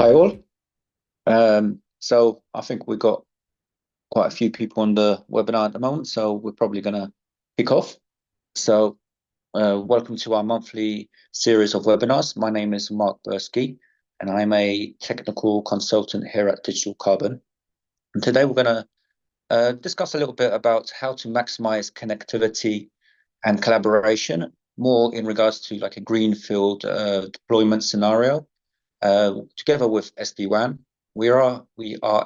Hi all. So I think we've got quite a few people on the webinar at the moment, so we're probably going to kick off. So welcome to our monthly series of webinars. My name is Mark Bursky, and I'm a technical consultant here at Digital Carbon. And today we're going to discuss a little bit about how to maximize connectivity and collaboration, more in regards to like a greenfield deployment scenario. Together with SD-WAN, we are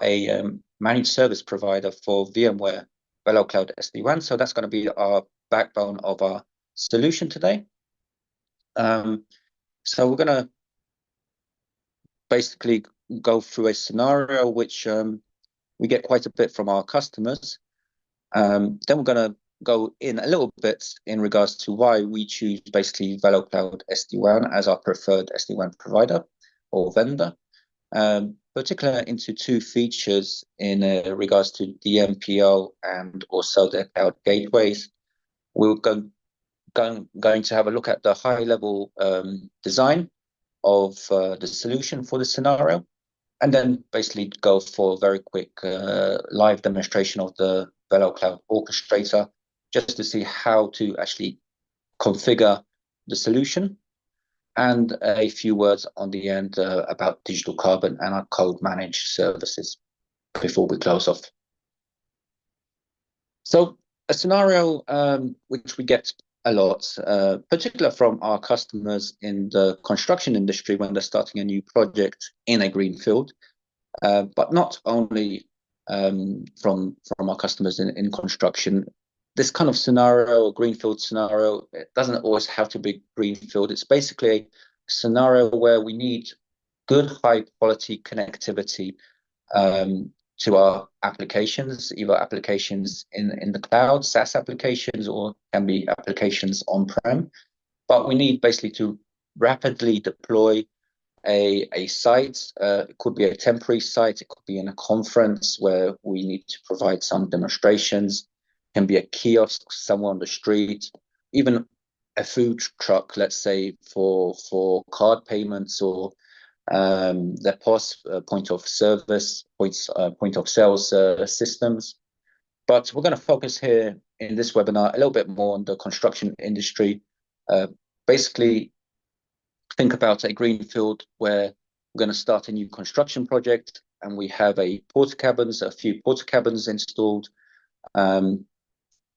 a managed service provider for VMware VeloCloud SD-WAN. So that's going to be our backbone of our solution today. So we're going to basically go through a scenario which we get quite a bit from our customers. Then we're going to go in a little bit in regards to why we choose basically VeloCloud SD-WAN as our preferred SD-WAN provider or vendor. Particularly into two features in regards to DMPO and also the cloud gateways. We're going to have a look at the high-level design of the solution for the scenario, and then basically go for a very quick live demonstration of the VeloCloud orchestrator, just to see how to actually configure the solution, and a few words on the end about Digital Carbon and our code managed services before we close off. So a scenario which we get a lot, particularly from our customers in the construction industry when they're starting a new project in a greenfield, but not only from our customers in construction. This kind of scenario, a greenfield scenario, it doesn't always have to be greenfield. It's basically a scenario where we need good, high quality connectivity to our applications, either applications in the cloud, SaaS applications, or can be applications on-prem. But we need basically to rapidly deploy a site. It could be a temporary site. It could be in a conference where we need to provide some demonstrations. It can be a kiosk somewhere on the street, even a food truck, let's say for card payments, or the POS, point of service, point of sales systems. But we're going to focus here in this webinar a little bit more on the construction industry. Basically, think about a greenfield where we're going to start a new construction project, and we have a few porta cabins installed,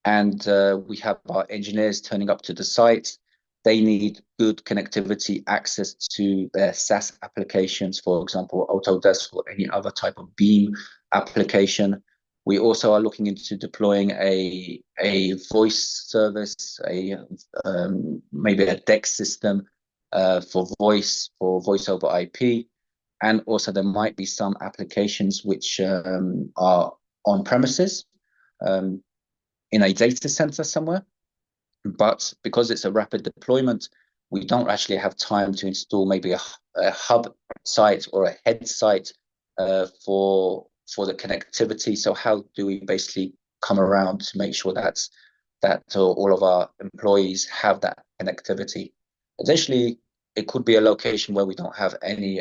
and we have our engineers turning up to the site. They need good connectivity access to their SaaS applications, for example, Autodesk or any other type of BIM application. We also are looking into deploying a voice service, maybe a DEX system for voice over IP. And also there might be some applications which are on premises in a data center somewhere. But because it's a rapid deployment, we don't actually have time to install maybe a hub site or a head site for the connectivity. So how do we basically come around to make sure that all of our employees have that connectivity? Additionally, it could be a location where we don't have any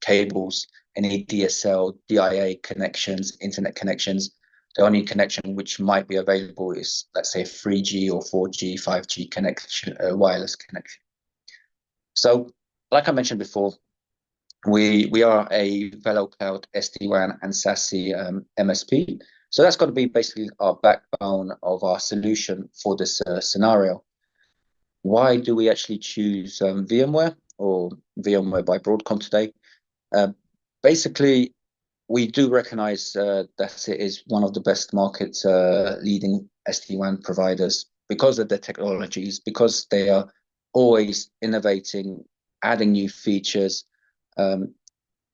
cables, any DSL, DIA connections, internet connections. The only connection which might be available is, let's say, 3G or 4G, 5G connection, wireless connection. So, like I mentioned before, we are a VeloCloud SD-WAN and SASE MSP. So that's got to be basically our backbone of our solution for this scenario. Why do we actually choose VMware or VMware by Broadcom today? Basically, we do recognize that it is one of the best market leading SD-WAN providers because of their technologies, because they are always innovating, adding new features.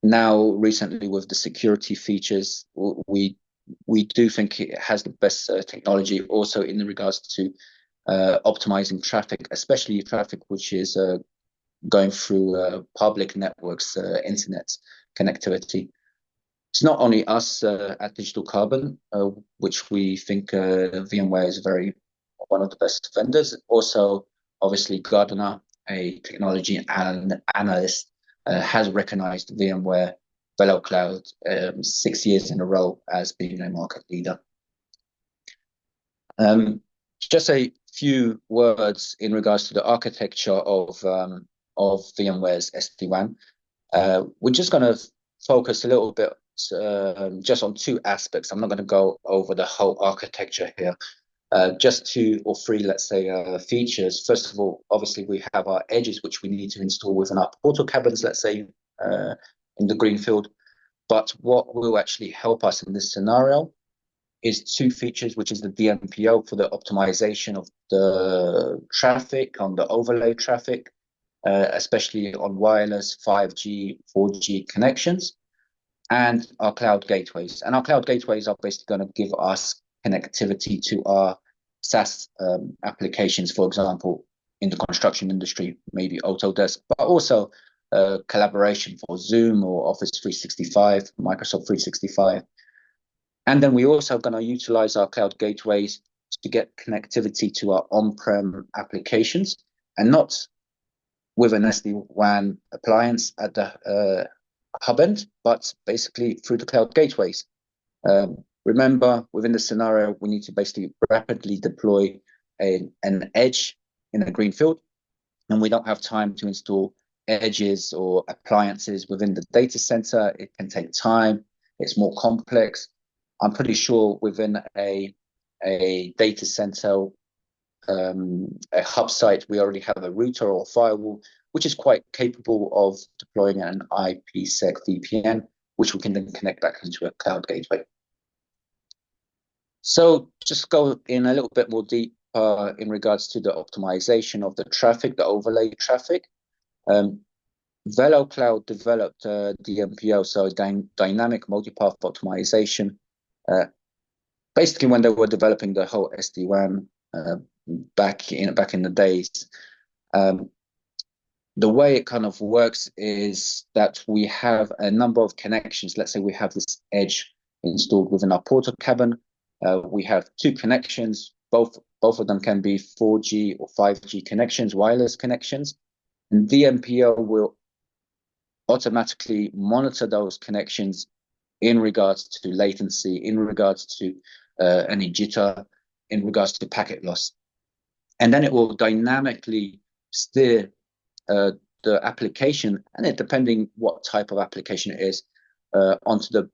Now, recently with the security features, we do think it has the best technology also in regards to optimizing traffic, especially traffic which is going through public networks, internet connectivity. It's not only us at Digital Carbon, which we think VMware is one of the best vendors. Also, obviously, Gartner, a technology analyst, has recognized VMware VeloCloud 6 years in a row as being a market leader. Just a few words in regards to the architecture of VMware's SD-WAN. We're just going to focus a little bit just on two aspects. I'm not going to go over the whole architecture here. Just two or three, let's say, features. First of all, obviously, we have our edges, which we need to install within our portal cabins, let's say, in the Greenfield. But what will actually help us in this scenario is two features, which is the DMPO for the optimization of the traffic on the overlay traffic, especially on wireless 5G, 4G connections, and our cloud gateways. And our cloud gateways are basically going to give us connectivity to our SaaS applications, for example, in the construction industry, maybe Autodesk, but also collaboration for Zoom or Office 365, Microsoft 365. And then we also going to utilize our cloud gateways to get connectivity to our on-prem applications, and not with an SD-WAN appliance at the hub end, but basically through the cloud gateways. Remember, within the scenario, we need to basically rapidly deploy an edge in a greenfield, and we don't have time to install edges or appliances within the data center. It can take time. It's more complex. I'm pretty sure within a data center, a hub site, we already have a router or firewall, which is quite capable of deploying an IPsec VPN, which we can then connect back into a cloud gateway. So just go in a little bit more deep in regards to the optimization of the traffic, the overlay traffic. VeloCloud developed DMPO, so dynamic multipath optimization. Basically, when they were developing the whole SD-WAN back in the days, the way it kind of works is that we have a number of connections. Let's say we have this edge installed within our portal cabin. We have two connections. Both of them can be 4G or 5G connections, wireless connections. And DMPO will automatically monitor those connections in regards to latency, in regards to any jitter, in regards to packet loss. And then it will dynamically steer the application, and it, depending what type of application it is, onto the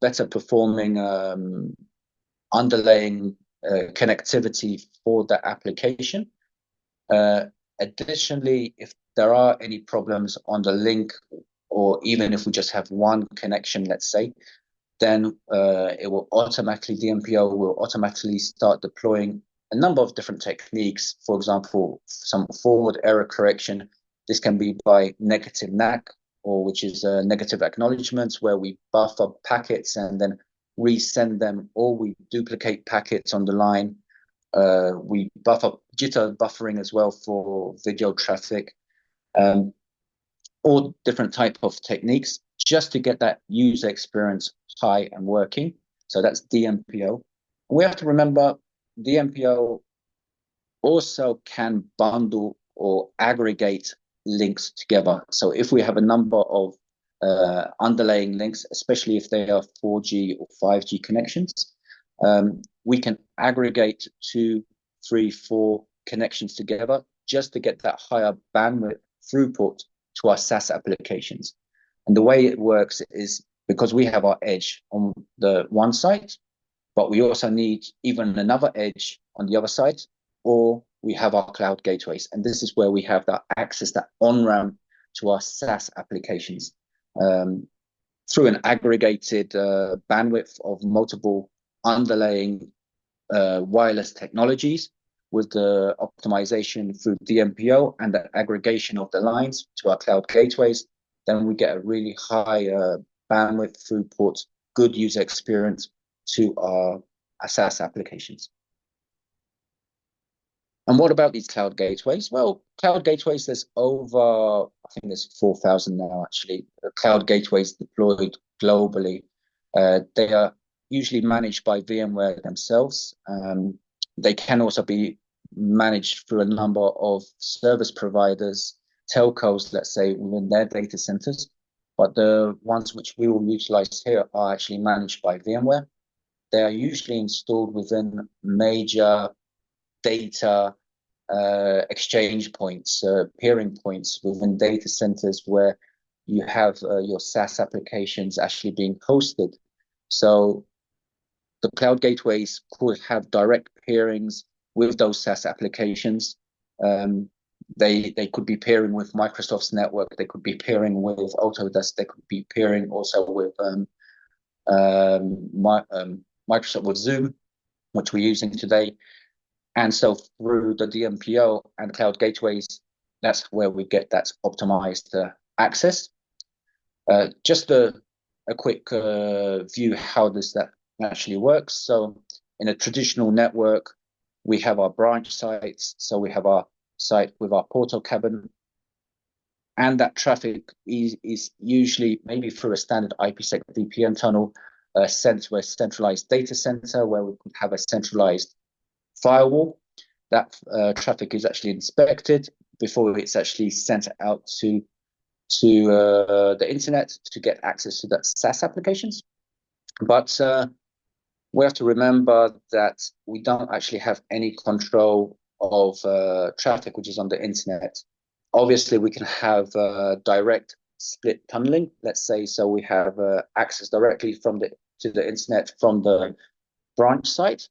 better performing underlying connectivity for that application. Additionally, if there are any problems on the link, or even if we just have one connection, let's say, then it will automatically, DMPO will automatically start deploying a number of different techniques. For example, some forward error correction. This can be by negative NAC, or which is negative acknowledgements, where we buffer packets and then resend them, or we duplicate packets on the line. We buffer jitter buffering as well for video traffic. All different type of techniques just to get that user experience high and working. So that's DMPO. We have to remember DMPO also can bundle or aggregate links together. So if we have a number of underlying links, especially if they are 4G or 5G connections, we can aggregate 2, 3, 4 connections together just to get that higher bandwidth throughput to our SaaS applications. And the way it works is, because we have our edge on the one side, but we also need even another edge on the other side, or we have our cloud gateways. And this is where we have that access, that on-ramp to our SaaS applications through an aggregated bandwidth of multiple underlying wireless technologies, with the optimization through DMPO and the aggregation of the lines to our cloud gateways. Then we get a really high bandwidth throughput, good user experience to our SaaS applications. And what about these cloud gateways? Well, cloud gateways, there's over, I think there's 4,000 now, actually, cloud gateways deployed globally. They are usually managed by VMware themselves. They can also be managed through a number of service providers, telcos, let's say, within their data centers. But the ones which we will utilize here are actually managed by VMware. They are usually installed within major data exchange points, peering points within data centers where you have your SaaS applications actually being hosted. So the cloud gateways could have direct peerings with those SaaS applications. They could be peering with Microsoft's network. They could be peering with Autodesk. They could be peering also with Microsoft with Zoom, which we're using today. And so through the DMPO and cloud gateways, that's where we get that optimized access. Just a quick view how that actually works. So in a traditional network, we have our branch sites. So we have our site with our portal cabin. And that traffic is usually maybe through a standard IPsec VPN tunnel sent to a centralized data center where we could have a centralized firewall. That traffic is actually inspected before it's actually sent out to the internet to get access to that SaaS applications. But we have to remember that we don't actually have any control of traffic which is on the internet. Obviously, we can have direct split tunneling, let's say, so we have access directly to the internet from the branch site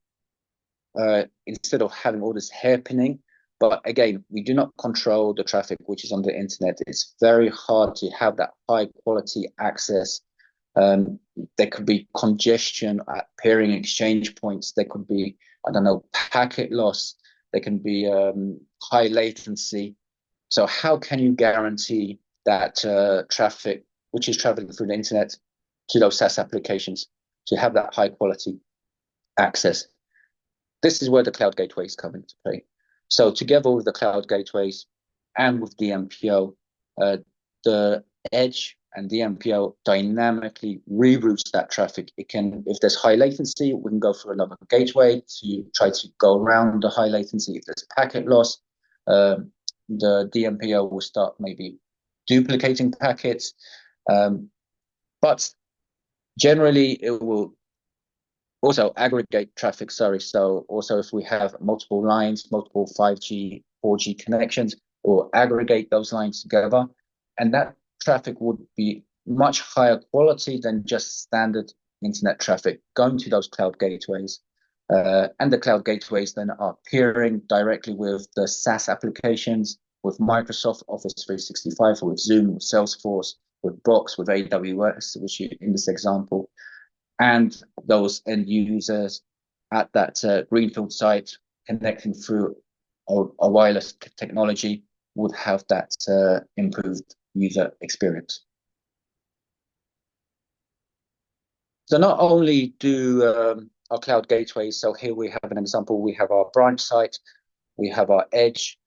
instead of having all this hairpinning. But again, we do not control the traffic which is on the internet. It's very hard to have that high quality access. There could be congestion at peering exchange points. There could be, I don't know, packet loss. There can be high latency. So how can you guarantee that traffic, which is traveling through the internet to those SaaS applications, to have that high quality access? This is where the cloud gateways come into play. So together with the cloud gateways and with DMPO, the edge and DMPO dynamically reroutes that traffic. It can, if there's high latency, we can go through another gateway to try to go around the high latency. If there's packet loss, the DMPO will start maybe duplicating packets. But generally, it will also aggregate traffic, So also if we have multiple lines, multiple 5G, 4G connections, or aggregate those lines together. And that traffic would be much higher quality than just standard internet traffic going to those cloud gateways. And the cloud gateways then are peering directly with the SaaS applications, with Microsoft Office 365, with Zoom, with Salesforce, with Box, with AWS, which in this example. And those end users at that Greenfield site connecting through a wireless technology would have that improved user experience. So not only do our cloud gateways, so here we have an example, we have our branch site, we have our edge.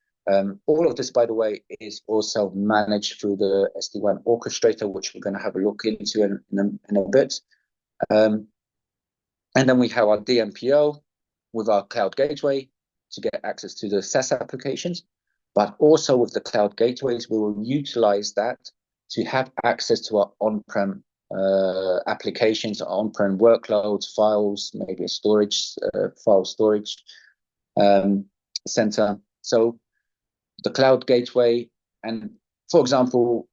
All of this, by the way, is also managed through the SD-WAN orchestrator, which we're going to have a look into in a bit. And then we have our DMPO with our cloud gateway to get access to the SaaS applications. But also with the cloud gateways, we will utilize that to have access to our on-prem applications, on-prem workloads, files, maybe a storage, file storage center. So the cloud gateway, and for example,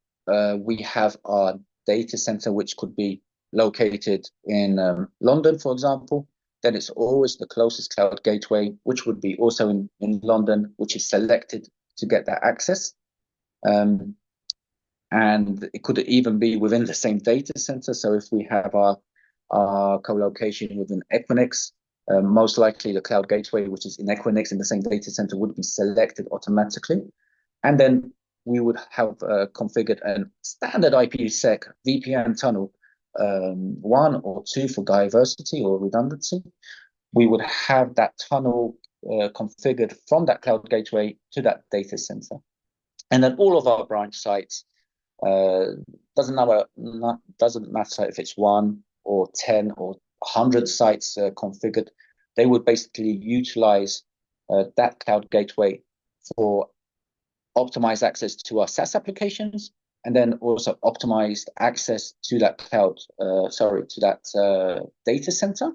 we have our data center, which could be located in London, for example. Then it's always the closest cloud gateway, which would be also in London, which is selected to get that access. And it could even be within the same data center. So if we have our co-location within Equinix, most likely the cloud gateway, which is in Equinix in the same data center, would be selected automatically. And then we would have configured a standard IPsec VPN tunnel, 1 or 2 for diversity or redundancy. We would have that tunnel configured from that cloud gateway to that data center. And then all of our branch sites, doesn't matter if it's 1 or 10 or 100 sites configured, they would basically utilize that cloud gateway for optimized access to our SaaS applications, and then also optimized access to that data center.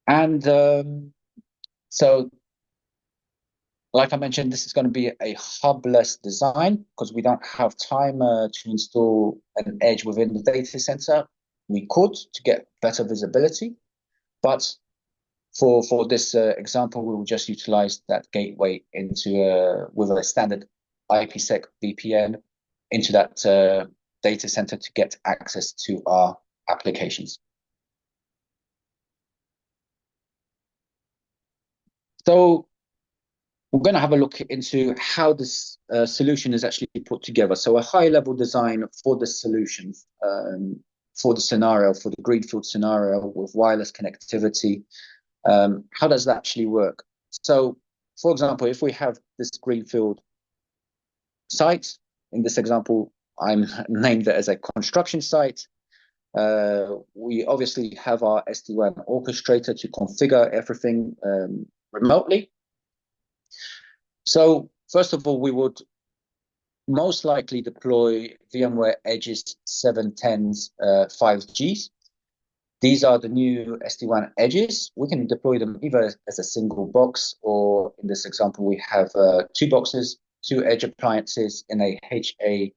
And so, like I mentioned, this is going to be a hubless design because we don't have time to install an edge within the data center. We could to get better visibility, but for this example, we will just utilize that gateway into with a standard IPsec VPN into that data center to get access to our applications. So we're going to have a look into how this solution is actually put together. So a high-level design for the solutions, for the scenario, for the Greenfield scenario with wireless connectivity. How does that actually work? So, for example, if we have this Greenfield site, in this example, I'm named it as a construction site. We obviously have our SD-WAN orchestrator to configure everything remotely. So, first of all, we would most likely deploy VMware Edge's 710s 5Gs. These are the new SD-WAN edges. We can deploy them either as a single box, or in this example, we have 2 boxes, 2 edge appliances in a HA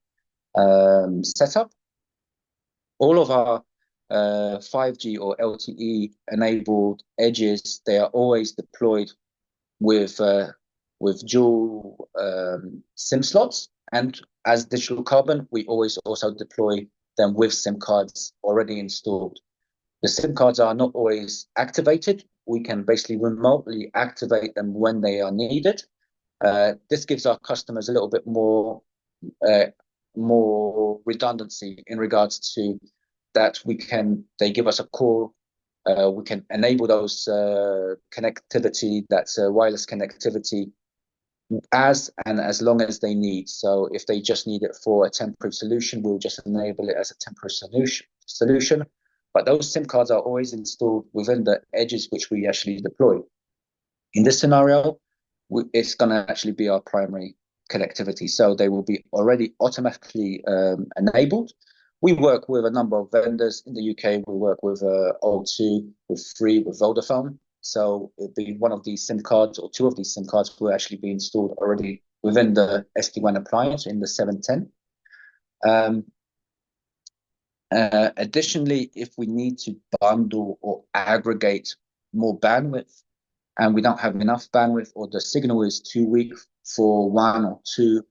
setup. All of our 5G or LTE enabled edges, they are always deployed with dual SIM slots. And as Digital Carbon, we always also deploy them with SIM cards already installed. The SIM cards are not always activated. We can basically remotely activate them when they are needed. This gives our customers a little bit more redundancy in regards to that they give us a call. We can enable those connectivity, that's wireless connectivity, as long as they need. So if they just need it for a temporary solution, we'll just enable it as a temporary solution. But those SIM cards are always installed within the edges which we actually deploy. In this scenario, it's going to actually be our primary connectivity. So they will be already automatically enabled. We work with a number of vendors in the UK. We work with O2, with Free, with Vodafone. So it'll be one of these SIM cards or 2 of these SIM cards will actually be installed already within the SD-WAN appliance in the 710. Additionally, if we need to bundle or aggregate more bandwidth and we don't have enough bandwidth, or the signal is too weak for 1 or 2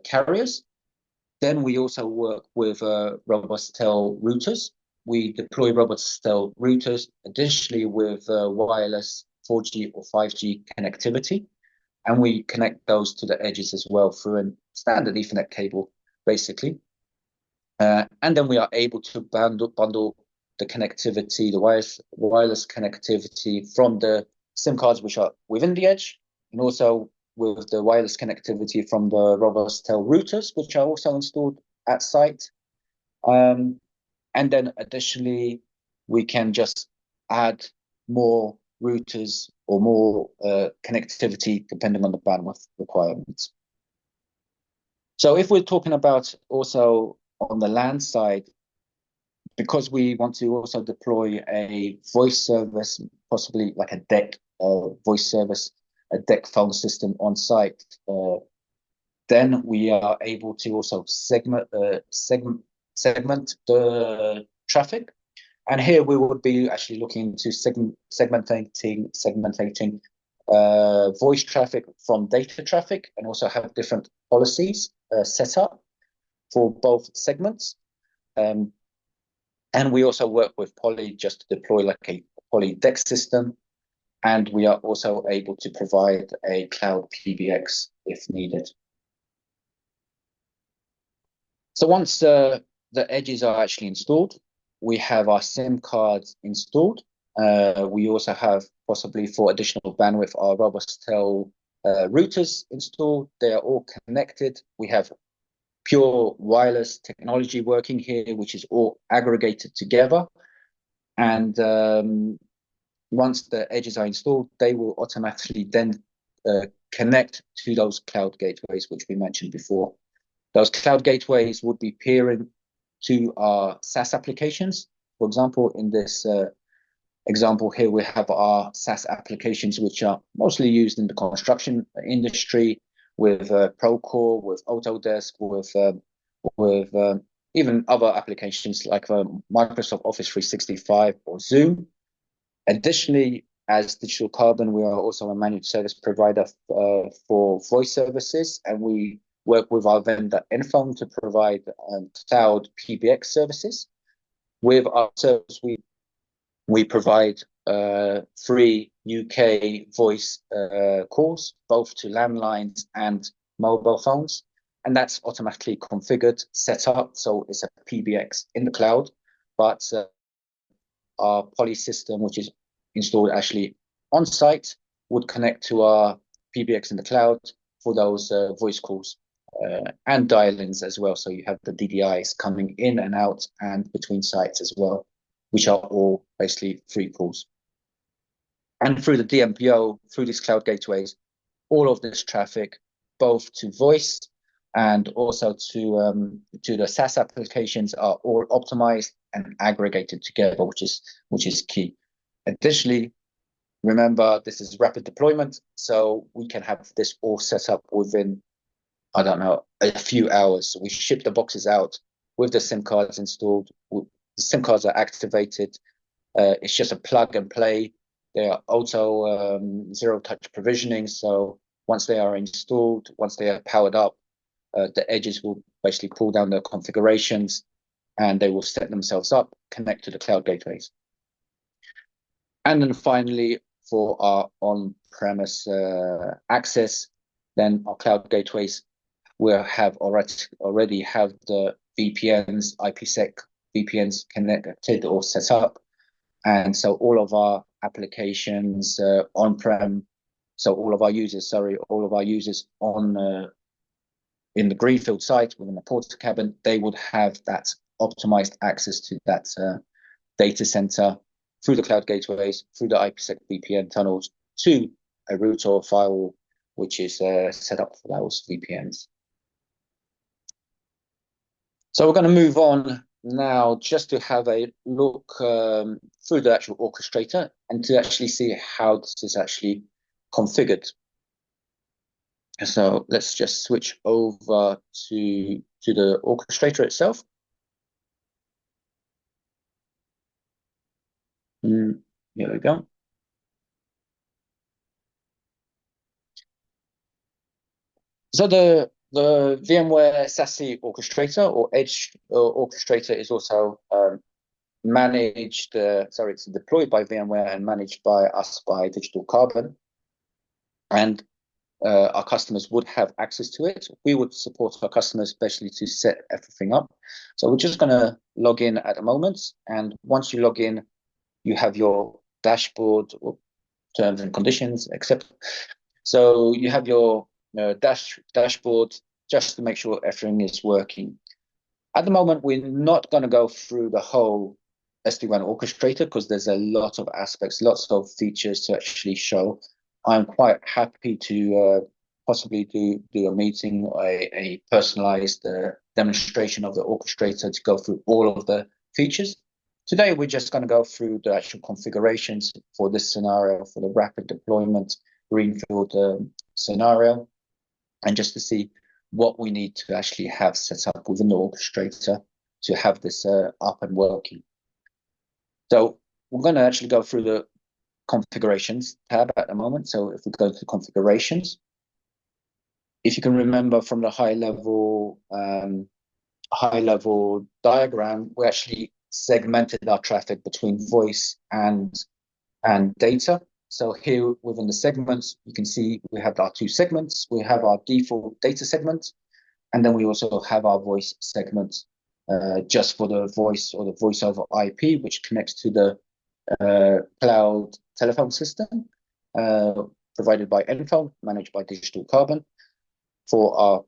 carriers, then we also work with Robustel routers. We deploy Robustel routers additionally with wireless 4G or 5G connectivity, and we connect those to the edges as well through a standard Ethernet cable, basically. And then we are able to bundle the connectivity, the wireless connectivity from the SIM cards which are within the edge, and also with the wireless connectivity from the Robustel routers, which are also installed at site. And then additionally, we can just add more routers or more connectivity depending on the bandwidth requirements. So if we're talking about also on the LAN side, because we want to also deploy a voice service, possibly like a DEC voice service, a DEC phone system on site, then we are able to also segment the traffic. And here we would be actually looking to segmentating voice traffic from data traffic, and also have different policies set up for both segments. And we also work with Poly just to deploy like a Poly DEC system. And we are also able to provide a cloud PBX if needed. So once the edges are actually installed, we have our SIM cards installed. We also have, possibly for additional bandwidth, our Robustel routers installed. They are all connected. We have pure wireless technology working here, which is all aggregated together. And once the edges are installed, they will automatically then connect to those cloud gateways, which we mentioned before. Those cloud gateways would be peering to our SaaS applications. For example, in this example here, we have our SaaS applications, which are mostly used in the construction industry with Procore, with Autodesk, with even other applications like Microsoft Office 365 or Zoom. Additionally, as Digital Carbon, we are also a managed service provider for voice services, and we work with our vendor Enphone to provide cloud PBX services. With our service, we provide free UK voice calls, both to landlines and mobile phones, and that's automatically configured, set up, so it's a PBX in the cloud, but our Poly system, which is installed actually on site, would connect to our PBX in the cloud for those voice calls and dial-ins as well. So you have the DDIs coming in and out and between sites as well, which are all basically free calls. And through the DMPO, through these cloud gateways, all of this traffic, both to voice and also to the SaaS applications, are all optimized and aggregated together, which is key. Additionally, remember, this is rapid deployment, so we can have this all set up within, I don't know, a few hours. So we ship the boxes out with the SIM cards installed. The SIM cards are activated. It's just a plug and play. They are auto zero-touch provisioning. So once they are installed, once they are powered up, the edges will basically pull down their configurations, and they will set themselves up, connect to the cloud gateways. And then finally, for our on-premise access, then our cloud gateways will have already have the VPNs, IPsec VPNs connected or set up. And so all of our applications on-prem, so all of our users on in the Greenfield site within the porter cabin, they would have that optimized access to that data center through the cloud gateways, through the IPsec VPN tunnels to a router or firewall, which is set up for those VPNs. So we're going to move on now just to have a look through the actual orchestrator and to actually see how this is actually configured. So let's just switch over to the orchestrator itself. Here we go. So the VMware SASE orchestrator or Edge orchestrator is also managed, it's deployed by VMware and managed by us by Digital Carbon. And our customers would have access to it. We would support our customers, especially to set everything up. So we're just going to log in at the moment. And once you log in, you have your dashboard or terms and conditions, etc. So you have your dashboard just to make sure everything is working. At the moment, we're not going to go through the whole SD-WAN orchestrator because there's a lot of aspects, lots of features to actually show. I'm quite happy to possibly do a meeting, a personalized demonstration of the orchestrator to go through all of the features. Today, we're just going to go through the actual configurations for this scenario, for the rapid deployment Greenfield scenario, and just to see what we need to actually have set up within the orchestrator to have this up and working. So we're going to actually go through the configurations tab at the moment. So if we go to configurations, if you can remember from the high level diagram, we actually segmented our traffic between voice and data. So here within the segments, you can see we have our two segments. We have our default data segment, and then we also have our voice segment just for the voice or the voice over IP, which connects to the cloud telephone system provided by Enphone, managed by Digital Carbon, for our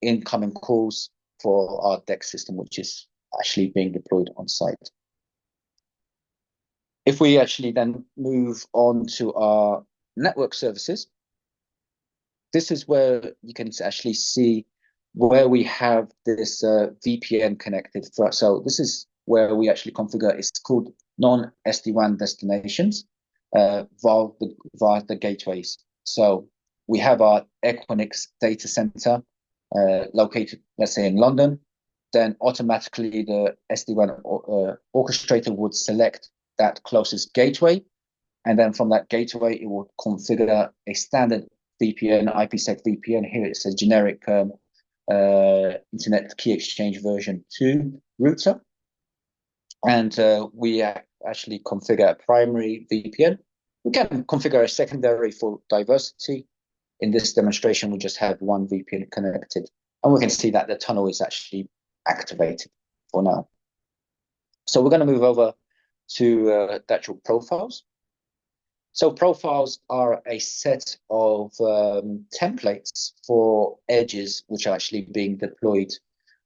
incoming calls for our DEX system, which is actually being deployed on site. If we actually then move on to our network services, this is where you can actually see where we have this VPN connected. So this is where we actually configure. It's called non-SD-WAN destinations via the gateways. So we have our Equinix data center located, let's say, in London. Then automatically the SD-WAN orchestrator would select that closest gateway. And then from that gateway, it will configure a standard VPN, IPsec VPN. Here it's a generic Internet Key Exchange version 2 router. And we actually configure a primary VPN. We can configure a secondary for diversity. In this demonstration, we just have one VPN connected. And we can see that the tunnel is actually activated for now. So we're going to move over to the actual profiles. So profiles are a set of templates for edges which are actually being deployed.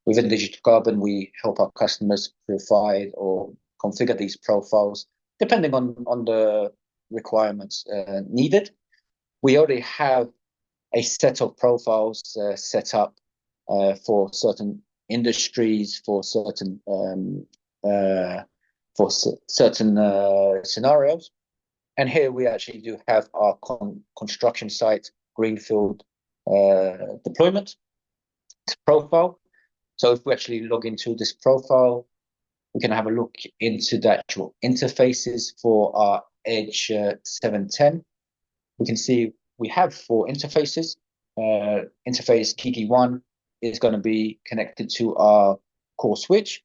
Within Digital Carbon, we help our customers provide or configure these profiles depending on the requirements needed. We already have a set of profiles set up for certain industries, for certain scenarios. And here we actually do have our construction site Greenfield deployment profile. So if we actually log into this profile, we can have a look into the actual interfaces for our Edge 710. We can see we have 4 interfaces. Interface Kiki 1 is going to be connected to our core switch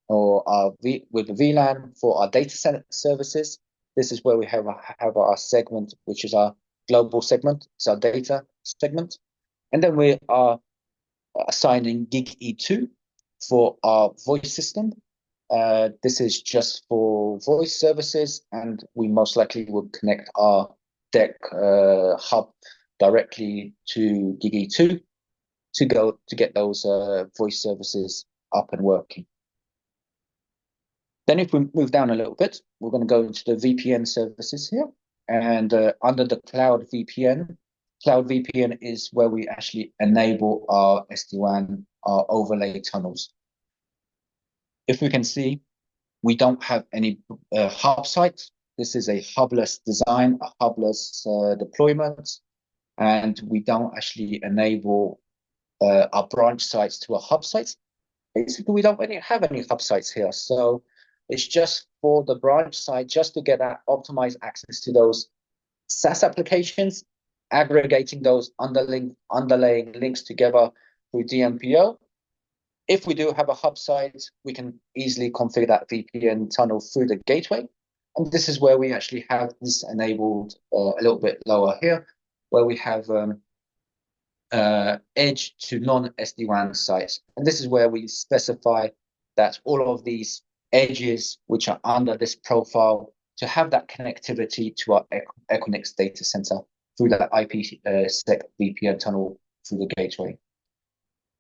or with the VLAN for our data center services. This is where we have our segment, which is our global segment. It's our data segment. And then we are assigning Gig E2 for our voice system. This is just for voice services, and we most likely will connect our DEC hub directly to Gig E2 to get those voice services up and working. Then if we move down a little bit, we're going to go into the VPN services here. And under the Cloud VPN is where we actually enable our SD-WAN, our overlay tunnels. If we can see, we don't have any hub sites. This is a hubless design, a hubless deployment, and we don't actually enable our branch sites to our hub sites. Basically, we don't really have any hub sites here. So it's just for the branch side, just to get that optimized access to those SaaS applications, aggregating those underlaying links together through DMPO. If we do have a hub site, we can easily configure that VPN tunnel through the gateway. And this is where we actually have this enabled a little bit lower here, where we have edge to non-SD-WAN sites. And this is where we specify that all of these edges which are under this profile to have that connectivity to our Equinix data center through that IPsec VPN tunnel through the gateway.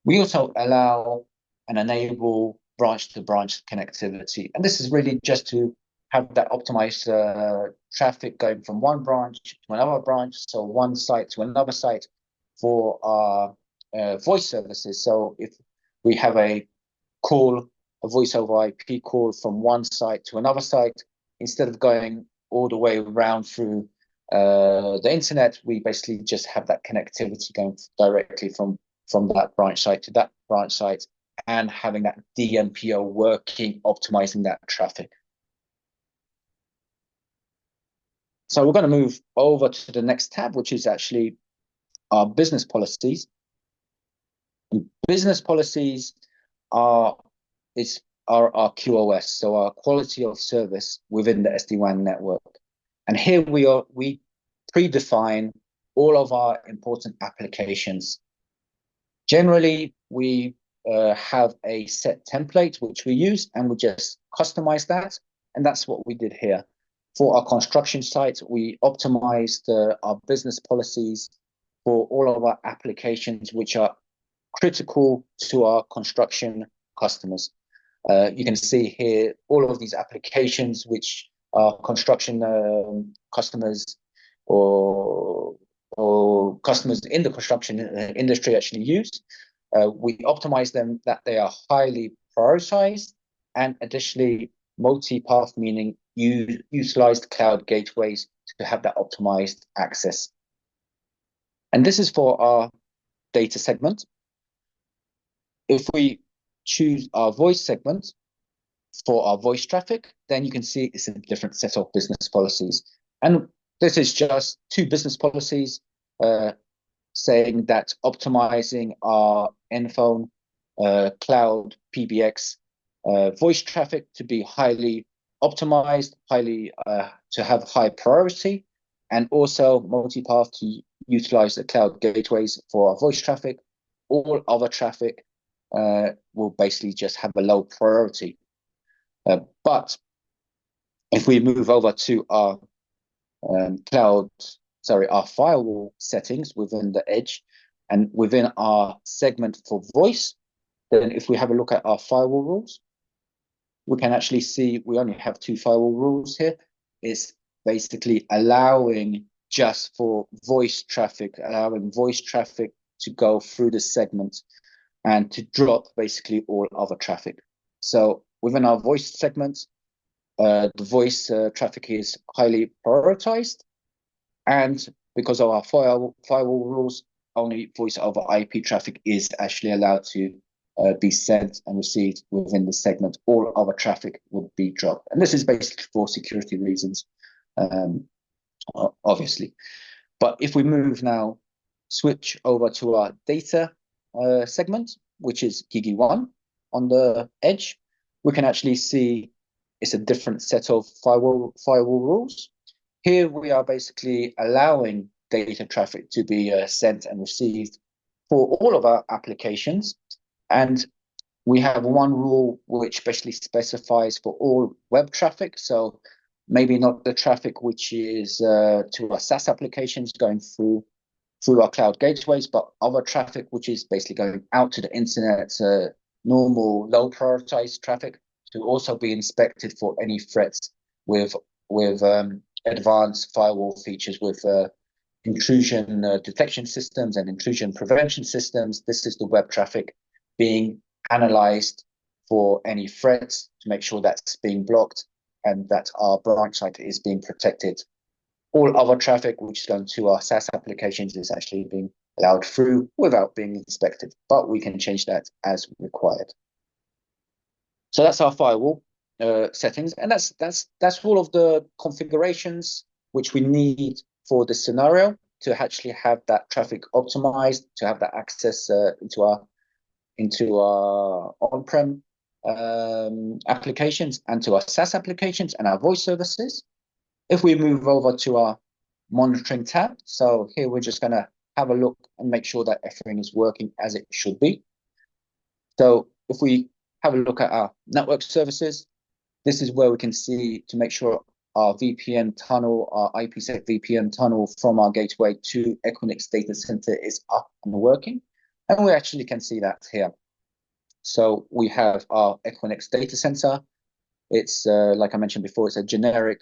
We also allow and enable branch-to-branch connectivity. And this is really just to have that optimized traffic going from one branch to another branch, so one site to another site for our voice services. So if we have a voice over IP call from one site to another site, instead of going all the way around through the internet, we basically just have that connectivity going directly from that branch site to that branch site and having that DMPO working, optimizing that traffic. So we're going to move over to the next tab, which is actually our business policies. And business policies are our QoS, so our quality of service within the SD-WAN network. And here we predefine all of our important applications. Generally, we have a set template which we use, and we just customize that. And that's what we did here. For our construction site, we optimized our business policies for all of our applications which are critical to our construction customers. You can see here all of these applications which our construction customers or or customers in the construction industry actually use. We optimize them that they are highly prioritized, and additionally multi-path, meaning you utilize the cloud gateways to have that optimized access. And this is for our data segment. If we choose our voice segment for our voice traffic, then you can see it's a different set of business policies. And this is just two business policies saying that optimizing our phone, cloud, PBX, voice traffic to be highly optimized, to have high priority, and also multipath to utilize the cloud gateways for our voice traffic. All other traffic will basically just have a low priority. But if we move over to our our firewall settings within the edge and within our segment for voice, then if we have a look at our firewall rules, we can actually see we only have two firewall rules here. It's basically allowing just for voice traffic, allowing voice traffic to go through the segment and to drop basically all other traffic. So within our voice segment, the voice traffic is highly prioritized. And because of our firewall rules, only voice over IP traffic is actually allowed to be sent and received within the segment. All other traffic would be dropped. And this is basically for security reasons, obviously. But if we move now, switch over to our data segment, which is Gigi 1 on the edge, we can actually see it's a different set of firewall rules. Here we are basically allowing data traffic to be sent and received for all of our applications. And we have one rule which basically specifies for all web traffic. So maybe not the traffic which is to our SaaS applications going through our cloud gateways, but other traffic which is basically going out to the internet, normal low prioritized traffic, to also be inspected for any threats with advanced firewall features with intrusion detection systems and intrusion prevention systems. This is the web traffic being analyzed for any threats to make sure that's being blocked and that our branch site is being protected. All other traffic which is going to our SaaS applications is actually being allowed through without being inspected, but we can change that as required. So that's our firewall settings, and that's all of the configurations which we need for the scenario to actually have that traffic optimized, to have that access into our on-prem applications and to our SaaS applications and our voice services. If we move over to our monitoring tab, so here we're just going to have a look and make sure that everything is working as it should be. So if we have a look at our network services, this is where we can see to make sure our VPN tunnel, our IPsec VPN tunnel from our gateway to Equinix data center is up and working. And we actually can see that here. So we have our Equinix data center. It's, like I mentioned before, it's a generic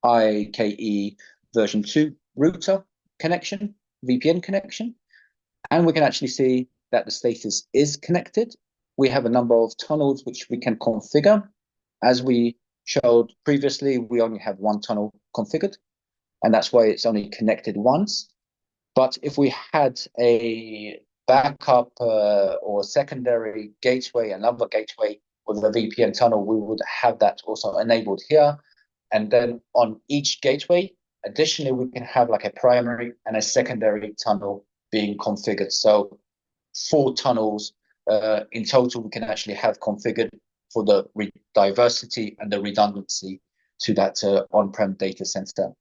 IKE version 2 router connection, VPN connection. And we can actually see that the status is connected. We have a number of tunnels which we can configure. As we showed previously, we only have one tunnel configured, and that's why it's only connected once. But if we had a backup or secondary gateway, another gateway with a VPN tunnel, we would have that also enabled here. And then on each gateway, additionally, we can have like a primary and a secondary tunnel being configured. So 4 tunnels in total we can actually have configured for the diversity and the redundancy to that on-prem data center.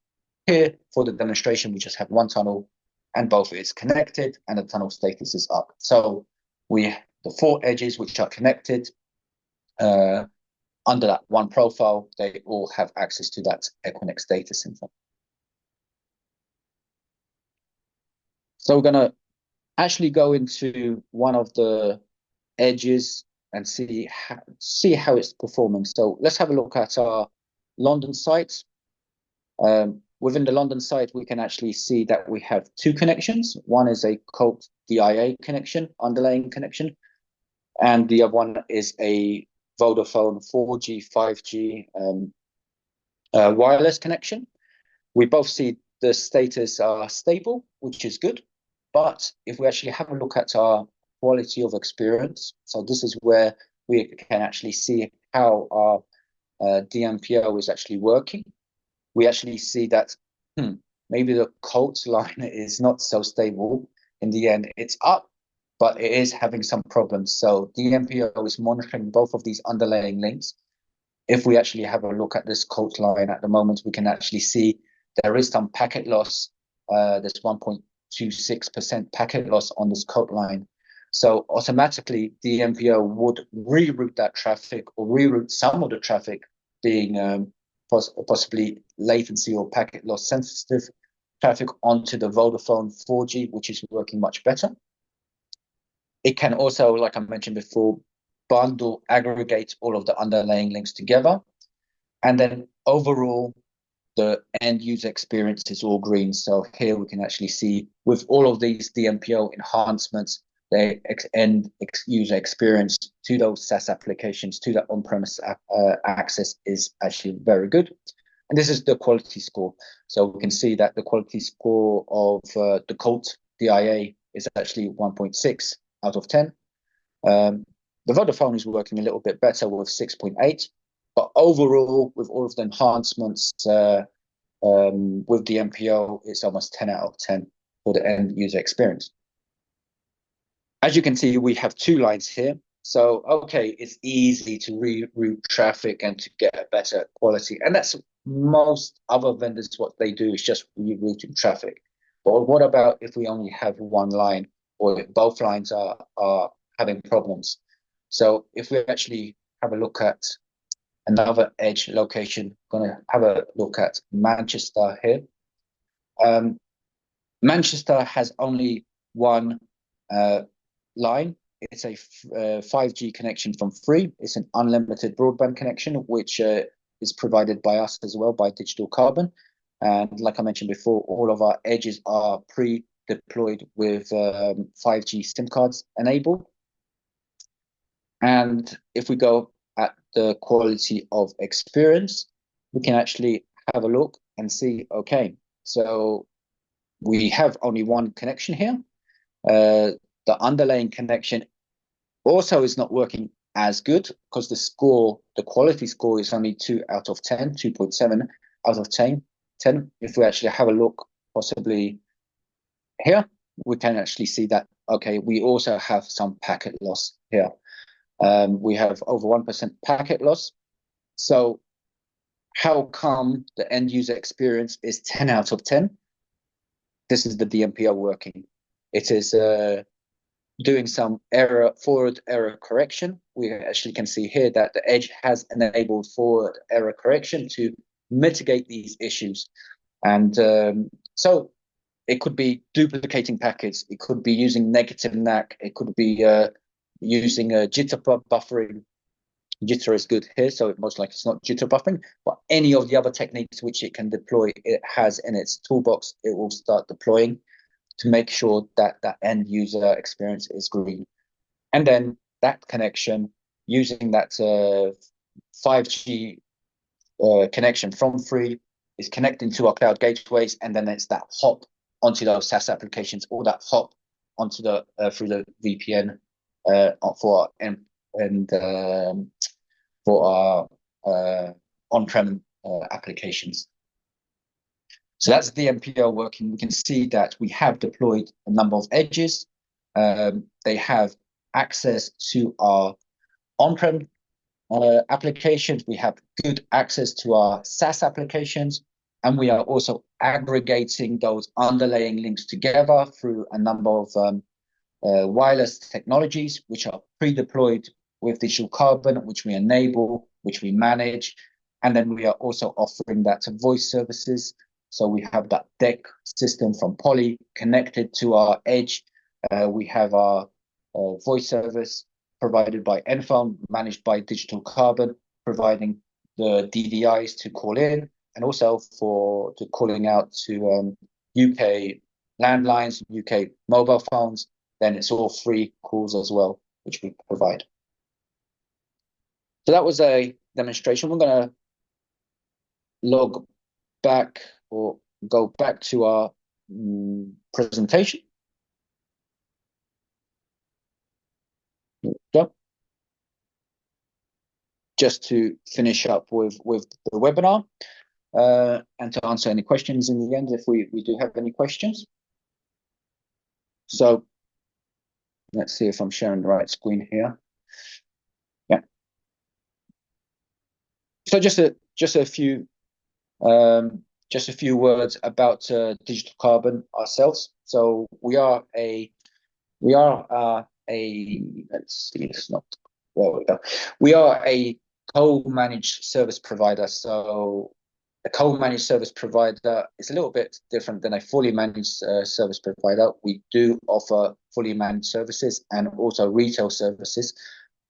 Here, for the demonstration, we just have one tunnel and both is connected and the tunnel status is up. So the 4 edges which are connected under that one profile, they all have access to that Equinix data center. So we're going to actually go into one of the edges and see how it's performing. So let's have a look at our London site. within the London site, we can actually see that we have two connections. One is a Colt DIA connection, underlaying connection, and the other one is a Vodafone 4G, 5G wireless connection. We both see the status are stable, which is good. But if we actually have a look at our quality of experience, so this is where we can actually see how our DMPO is actually working. We actually see that maybe the Colt line is not so stable. In the end, it's up, but it is having some problems. So DMPO is monitoring both of these underlying links. If we actually have a look at this Colt line at the moment, we can actually see there is some packet loss. There's 1.26% packet loss on this Colt line. So automatically, the MPO would reroute that traffic or reroute some of the traffic being possibly latency or packet loss sensitive traffic onto the Vodafone 4G, which is working much better. It can also, like I mentioned before, bundle, aggregate all of the underlying links together. And then overall, the end user experience is all green. So here we can actually see with all of these DMPO enhancements, the end user experience to those SaaS applications, to that on-premise access is actually very good. And this is the quality score. So we can see that the quality score of the Colt DIA is actually 1.6 out of 10. The Vodafone is working a little bit better with 6.8. But overall, with all of the enhancements with the MPO, it's almost 10 out of 10 for the end user experience. As you can see, we have two lines here. So, okay, it's easy to reroute traffic and to get a better quality. And that's most other vendors, what they do is just rerouting traffic. But what about if we only have one line or if both lines are having problems? So if we actually have a look at another edge location, going to have a look at Manchester here. Manchester has only one line. It's a 5G connection from Free. It's an unlimited broadband connection, which is provided by us as well, by Digital Carbon. And like I mentioned before, all of our edges are pre-deployed with 5G SIM cards enabled. And if we go at the quality of experience, we can actually have a look and see, okay, so we have only one connection here. The underlying connection also is not working as good because the quality score is only 2 out of 10, 2.7 out of 10. If we actually have a look possibly here, we can actually see that, okay, we also have some packet loss here. We have over 1% packet loss. So how come the end user experience is 10 out of 10? This is the DMPO working. It is doing some forward error correction. We actually can see here that the edge has enabled forward error correction to mitigate these issues. And so it could be duplicating packets. It could be using negative NAC. It could be using jitter buffering. Jitter is good here, so most likely it's not jitter buffering, but any of the other techniques which it can deploy, it has in its toolbox, it will start deploying to make sure that that end user experience is green. And then that connection, using that 5G connection from Free, is connecting to our cloud gateways, and then it's that hop onto those SaaS applications, or that hop onto the through the VPN for our on-prem applications. So that's the MPO working. We can see that we have deployed a number of edges. They have access to our on-prem applications. We have good access to our SaaS applications. And we are also aggregating those underlying links together through a number of wireless technologies, which are pre-deployed with Digital Carbon, which we enable, which we manage. And then we are also offering that to voice services. So we have that deck system from Poly connected to our edge. We have our voice service provided by Enphone, managed by Digital Carbon, providing the DDIs to call in. and also for calling out to UK landlines, UK mobile phones, then it's all free calls as well, which we provide. So that was a demonstration. We're going to log back or go back to our presentation. Yep. Just to finish up with the webinar and to answer any questions in the end if we do have any questions. So let's see if I'm sharing the right screen here. Yeah. So just a few words about Digital Carbon ourselves. So we are a let's see, it's not, there we go. We are a co-managed service provider. So a co-managed service provider is a little bit different than a fully managed service provider. We do offer fully managed services and also retail services,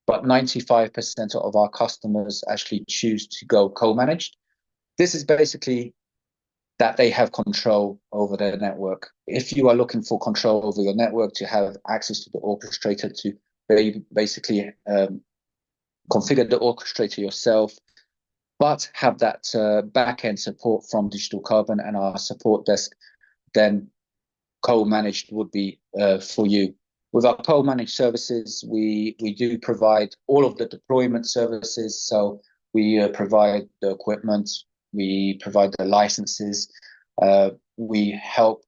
but 95% of our customers actually choose to go co-managed. This is basically that they have control over their network. If you are looking for control over your network, to have access to the orchestrator, to basically configure the orchestrator yourself, but have that back-end support from Digital Carbon and our support desk, then co-managed would be for you. With our co-managed services, we do provide all of the deployment services. So we provide the equipment, we provide the licenses, we help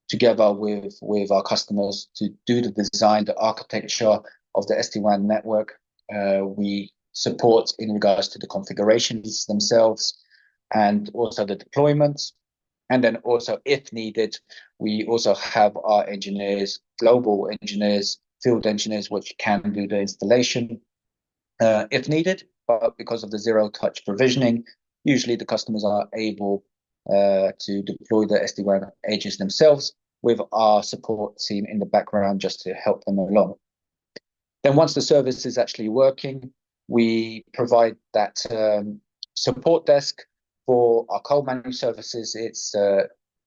together with our customers to do the design, the architecture of the SD-WAN network. We support in regards to the configurations themselves and also the deployments. And then also, if needed, we also have our engineers, global engineers, field engineers, which can do the installation if needed. But because of the zero-touch provisioning, usually the customers are able to deploy the SD-WAN edges themselves with our support team in the background just to help them along. Then once the service is actually working, we provide that support desk. For our co-managed services, it's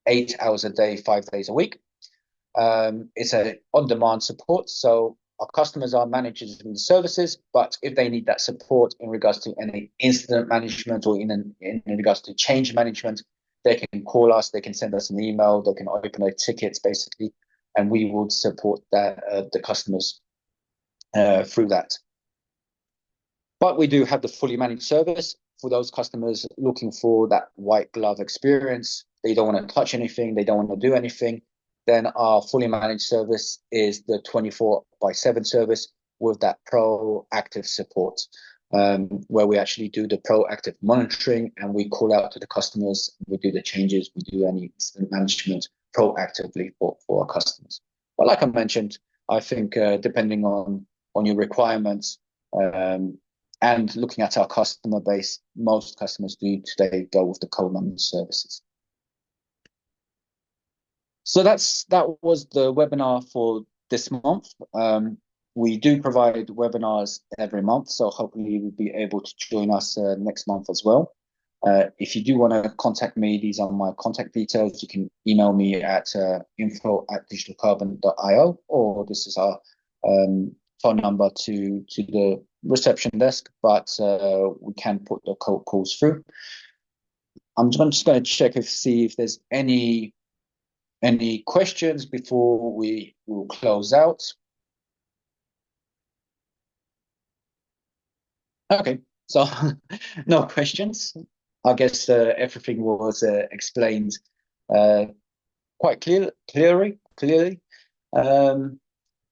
8 hours a day, 5 days a week. It's a on-demand support, so our customers are managers in the services, but if they need that support in regards to any incident management or in regards to change management, they can call us, they can send us an email, they can open their tickets basically, and we would support that the customers through that. But we do have the fully managed service for those customers looking for that white glove experience. They don't want to touch anything, they don't want to do anything. Then our fully managed service is the 24/7 service with that proactive support, where we actually do the proactive monitoring and we call out to the customers, we do the changes, we do any incident management proactively for our customers. But like I mentioned, I think depending on your requirements, and looking at our customer base, most customers do today go with the co-managed services. So that was the webinar for this month. We do provide webinars every month, so hopefully you'll be able to join us next month as well. If you do want to contact me, these are my contact details. You can email me at info@digitalcarbon.io, or this is our phone number to the reception desk, but we can put the calls through. I'm just going to check see if there's any questions before we will close out. Okay, so no questions. I guess everything was explained quite clearly.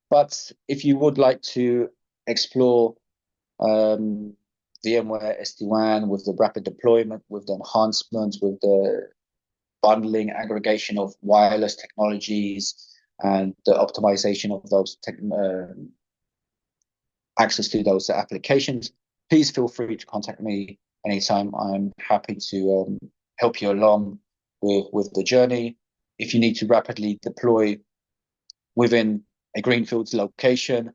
But if you would like to explore VMware SD-WAN with the rapid deployment, with the enhancements, with the bundling, aggregation of wireless technologies, and the optimization of those access to those applications, please feel free to contact me anytime. I'm happy to help you along with the journey. If you need to rapidly deploy within a Greenfield's location,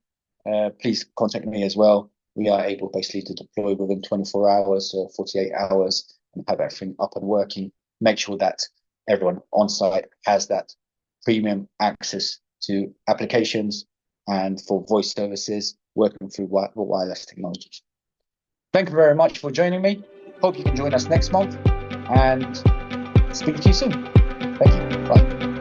please contact me as well. We are able basically to deploy within 24 hours or 48 hours and have everything up and working. Make sure that everyone on site has that premium access to applications and for voice services working through wireless technologies. Thank you very much for joining me. Hope you can join us next month and speak to you soon. Thank you. Bye.